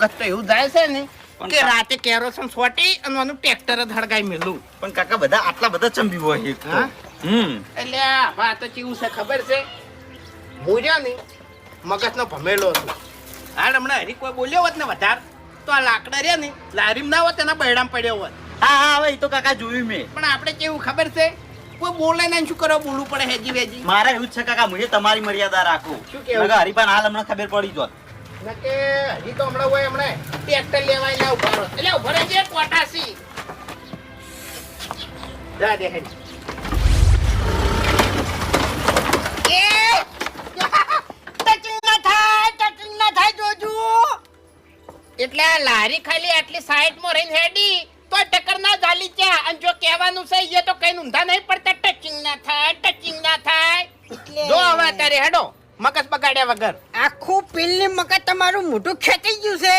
મગજ તો એવું જાય છે ને કે રાતે કેરોસન સોટી અને આનું ટ્રેક્ટર જ હળગાઈ મેલું. પણ કાકા બધા આટલા બધા ચંબી હોય એક તો. હા? એટલે આ તો કેવું છે ખબર છે, હું રહ્યો ને મગજનો ભમેલો હતો. હાલ હમણાં હરી કોઈ બોલ્યો હોત ને વધારે તો આ લાકડા રહ્યા ને લારીમ ના હોત એના બૈડામ પડ્યો હોત. હા હા હવે એ તો કાકા જોયું મેં. પણ આપણે કેવું ખબર છે, કોઈ બોલે ને શું કરો, બોલવું પડે હેજી વેજી. મારે એવું જ છે કાકા, મુજે તમારી મર્યાદા રાખો. શું કેવું? નકર હરીપાન હાલ હમણાં ખબર પડી જોત. ના કે હજી તો હમણાં હોય હમણાં ટ્રેક્ટર લેવા એટલે ઉભા રહો. એટલે ઉભા રહેજે કોટાસી. જા દે હેડી. એટલે આ લારી ખાલી આટલી સાઈડમાં રહીને હેડી તો ટક્કર ના ઝાલી છે. અને જો કહેવાનું છે એ તો કઈ ઊંધા નહીં પડતા, ટચિંગ ના થાય. જો હવે અત્યારે હેડો મગજ બગાડ્યા વગર. આખું પીલની મગજ તમારું મોઢું ખેંચી ગયું છે.